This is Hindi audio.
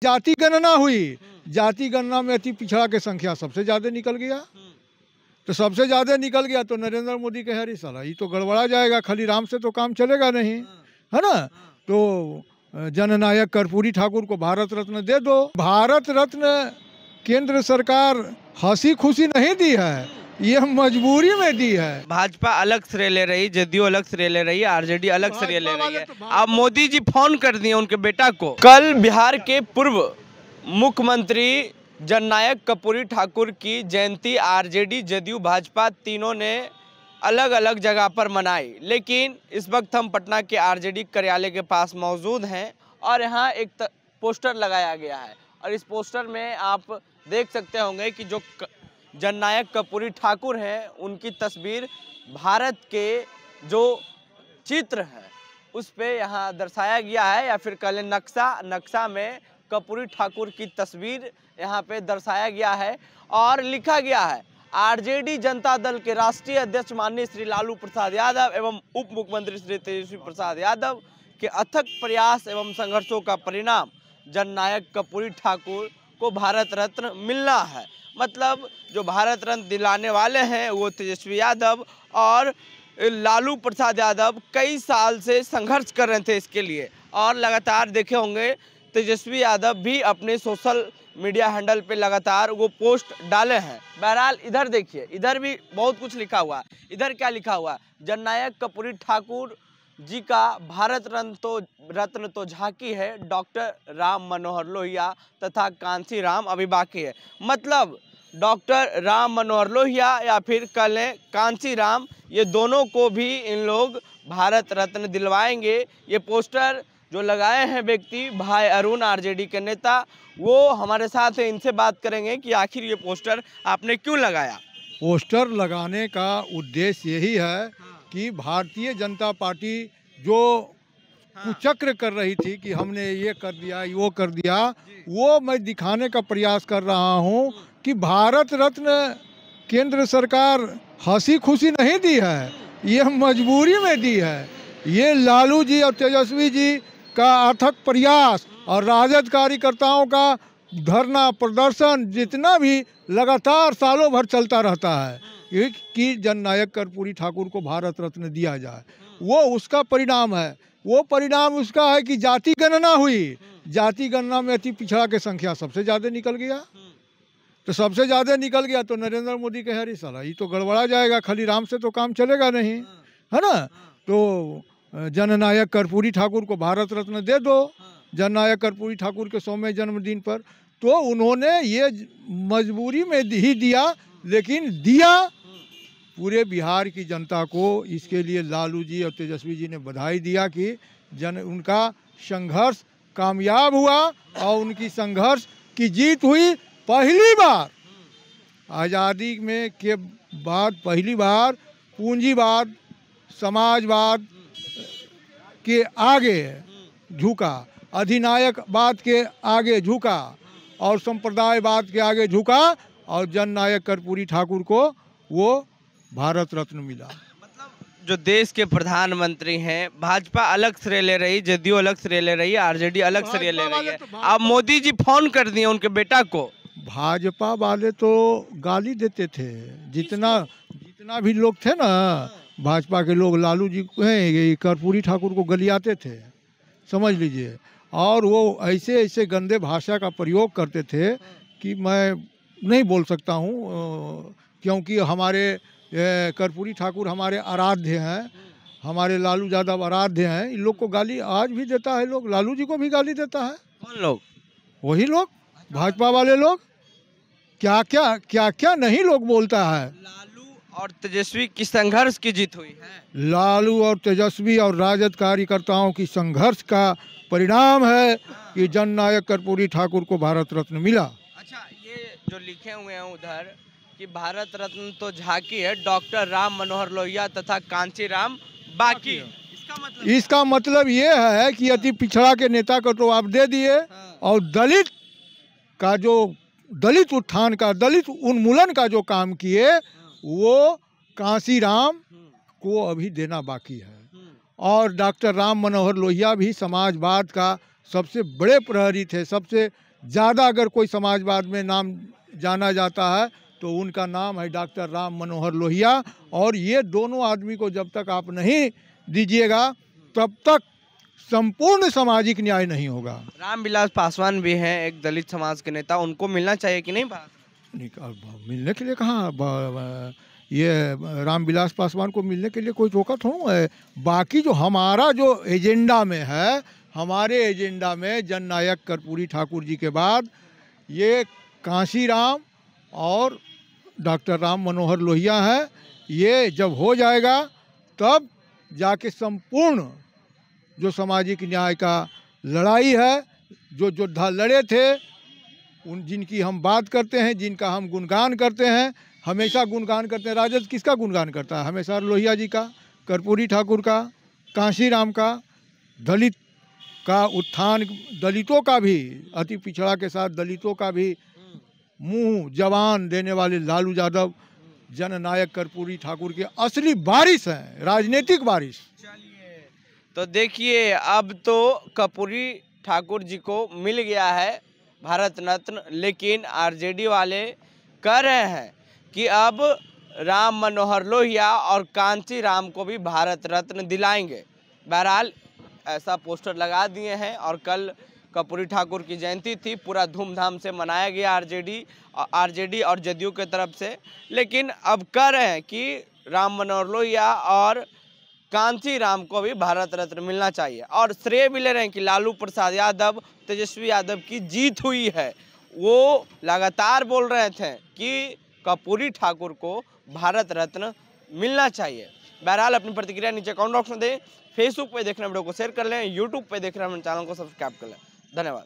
जाति गणना हुई, जाति गणना में अति पिछड़ा के संख्या सबसे ज्यादा निकल गया। तो सबसे ज्यादा निकल गया तो नरेंद्र मोदी कहे अरे साला ये तो गड़बड़ा जाएगा, खाली राम से तो काम चलेगा नहीं, है ना। तो जननायक कर्पूरी ठाकुर को भारत रत्न दे दो। भारत रत्न केंद्र सरकार हंसी खुशी नहीं दी है, ये मजबूरी में दी है। भाजपा अलग श्रेय ले रही, जदयू अलग श्रेय ले रही है, आरजेडी अलग श्रेय ले रही है। अब मोदी जी फोन कर दिए उनके बेटा को। कल बिहार के पूर्व मुख्यमंत्री जननायक कर्पूरी ठाकुर की जयंती आरजेडी, जदयू, भाजपा तीनों ने अलग अलग जगह पर मनाई। लेकिन इस वक्त हम पटना के आरजेडी कार्यालय के पास मौजूद हैं और यहाँ एक पोस्टर लगाया गया है और इस पोस्टर में आप देख सकते होंगे कि जो जननायक कर्पूरी ठाकुर हैं उनकी तस्वीर भारत के जो चित्र है उस पे यहाँ दर्शाया गया है, या फिर कल नक्शा में कर्पूरी ठाकुर की तस्वीर यहाँ पे दर्शाया गया है और लिखा गया है आरजेडी जनता दल के राष्ट्रीय अध्यक्ष माननीय श्री लालू प्रसाद यादव एवं उप मुख्यमंत्री श्री तेजस्वी प्रसाद यादव के अथक प्रयास एवं संघर्षों का परिणाम जननायक कर्पूरी ठाकुर को भारत रत्न मिलना है। मतलब जो भारत रत्न दिलाने वाले हैं वो तेजस्वी यादव और लालू प्रसाद यादव कई साल से संघर्ष कर रहे थे इसके लिए, और लगातार देखे होंगे तेजस्वी यादव भी अपने सोशल मीडिया हैंडल पे लगातार वो पोस्ट डाले हैं। बहरहाल इधर देखिए, इधर भी बहुत कुछ लिखा हुआ है। इधर क्या लिखा हुआ है, जननायक कर्पूरी ठाकुर जी का भारत रत्न तो झांकी है, डॉक्टर राम मनोहर लोहिया तथा कांसी राम अभी बाकी है। मतलब डॉक्टर राम मनोहर लोहिया या फिर कहें कांसी राम, ये दोनों को भी इन लोग भारत रत्न दिलवाएंगे। ये पोस्टर जो लगाए हैं व्यक्ति भाई अरुण आरजेडी के नेता, वो हमारे साथ हैं, इनसे बात करेंगे कि आखिर ये पोस्टर आपने क्यों लगाया। पोस्टर लगाने का उद्देश्य यही है कि भारतीय जनता पार्टी जो कुचक्र कर रही थी कि हमने ये कर दिया वो कर दिया, वो मैं दिखाने का प्रयास कर रहा हूँ कि भारत रत्न केंद्र सरकार हंसी खुशी नहीं दी है, ये मजबूरी में दी है। ये लालू जी और तेजस्वी जी का अथक प्रयास और राजद कार्यकर्ताओं का धरना प्रदर्शन जितना भी लगातार सालों भर चलता रहता है कि जननायक कर्पूरी ठाकुर को भारत रत्न दिया जाए, वो उसका परिणाम है। वो परिणाम उसका है कि जाति गणना हुई, जाति गणना में अति पिछड़ा के संख्या सबसे ज़्यादा निकल गया। तो सबसे ज़्यादा निकल गया तो नरेंद्र मोदी कहे अरे साला ये तो गड़बड़ा जाएगा, खाली राम से तो काम चलेगा नहीं, है ना। तो जननायक कर्पूरी ठाकुर को भारत रत्न दे दो, जननायक कर्पूरी ठाकुर के 100वें जन्मदिन पर। तो उन्होंने ये मजबूरी में ही दिया, लेकिन दिया पूरे बिहार की जनता को। इसके लिए लालू जी और तेजस्वी जी ने बधाई दिया कि उनका संघर्ष कामयाब हुआ और उनकी संघर्ष की जीत हुई। पहली बार आज़ादी में के बाद पहली बार पूंजीवाद समाजवाद के आगे झुका, अधिनायकवाद के आगे झुका और संप्रदायवाद के आगे झुका, और जननायक कर्पूरी ठाकुर को वो भारत रत्न मिला। मतलब जो देश के प्रधानमंत्री हैं, भाजपा अलग श्रेय ले रही, जदयू अलग श्रेय ले रही है, आरजेडी अलग श्रेय ले रही है। अब मोदी जी फोन कर दिए उनके बेटा को। भाजपा वाले तो गाली देते थे, जितना भी लोग थे ना भाजपा के लोग, लालू जी कर्पूरी ठाकुर को गलियाते थे, समझ लीजिए। और वो ऐसे गंदे भाषा का प्रयोग करते थे कि मैं नहीं बोल सकता हूँ, क्योंकि हमारे कर्पूरी ठाकुर हमारे आराध्य हैं, हमारे लालू यादव आराध्य हैं। इन लोग को गाली आज भी देता है लोग, लालू जी को भी गाली देता है। कौन लोग? वही लोग, भाजपा वाले लोग। क्या नहीं लोग बोलता है। लालू और तेजस्वी की संघर्ष की जीत हुई है। लालू और तेजस्वी और राजद कार्यकर्ताओं की संघर्ष का परिणाम है कि जननायक कर्पूरी ठाकुर को भारत रत्न मिला। अच्छा, ये जो लिखे हुए हैं उधर कि भारत रत्न तो झांकी है, डॉक्टर राम मनोहर लोहिया तथा कांची राम बाकी, इसका मतलब ये है कि अति पिछड़ा के नेता को तो आप दे दिए, और दलित का जो दलित उत्थान का, दलित उन्मूलन का जो काम किए वो कांसी राम को अभी देना बाकी है। और डॉक्टर राम मनोहर लोहिया भी समाजवाद का सबसे बड़े प्रहरी थे, सबसे ज़्यादा अगर कोई समाजवाद में नाम जाना जाता है तो उनका नाम है डॉक्टर राम मनोहर लोहिया। और ये दोनों आदमी को जब तक आप नहीं दीजिएगा तब तक संपूर्ण सामाजिक न्याय नहीं होगा। रामविलास पासवान भी हैं एक दलित समाज के नेता, उनको मिलना चाहिए कि नहीं भारत? मिलने के लिए कहाँ ये रामविलास पासवान को मिलने के लिए कोई रोका थोड़ा है। बाकी जो हमारा जो एजेंडा में है, हमारे एजेंडा में जननायक कर्पूरी ठाकुर जी के बाद ये कांशीराम और डॉक्टर राम मनोहर लोहिया है। ये जब हो जाएगा तब जाके संपूर्ण जो सामाजिक न्याय का लड़ाई है, जो योद्धा लड़े थे, उन जिनकी हम बात करते हैं, जिनका हम गुणगान करते हैं, हमेशा गुणगान करते हैं। राजद किसका गुणगान करता है? हमेशा लोहिया जी का, कर्पूरी ठाकुर का, कांशीराम का। दलित का उत्थान, दलितों का भी, अति पिछड़ा के साथ दलितों का भी मुंह जवान देने वाले लालू यादव जननायक कर्पूरी ठाकुर के असली वारिस हैं, राजनीतिक वारिस। चलिए, तो देखिए अब तो कर्पूरी ठाकुर जी को मिल गया है भारत रत्न, लेकिन आरजेडी वाले कह रहे हैं कि अब राम मनोहर लोहिया और कांशीराम को भी भारत रत्न दिलाएंगे। बहरहाल ऐसा पोस्टर लगा दिए हैं और कल कर्पूरी ठाकुर की जयंती थी, पूरा धूमधाम से मनाया गया आरजेडी और जदयू के तरफ से। लेकिन अब कह रहे हैं कि राम मनोहर लोहिया और कांशीराम को भी भारत रत्न मिलना चाहिए और श्रेय भी ले रहे हैं कि लालू प्रसाद यादव, तेजस्वी यादव की जीत हुई है। वो लगातार बोल रहे थे कि कर्पूरी ठाकुर को भारत रत्न मिलना चाहिए। बहरहाल अपनी प्रतिक्रिया नीचे कमेंट बॉक्स में दें। फेसबुक पे देख रहे वीडियो को शेयर कर लें, यूट्यूब पे देख रहे हैं चैनल को सब्सक्राइब कर लें। धन्यवाद।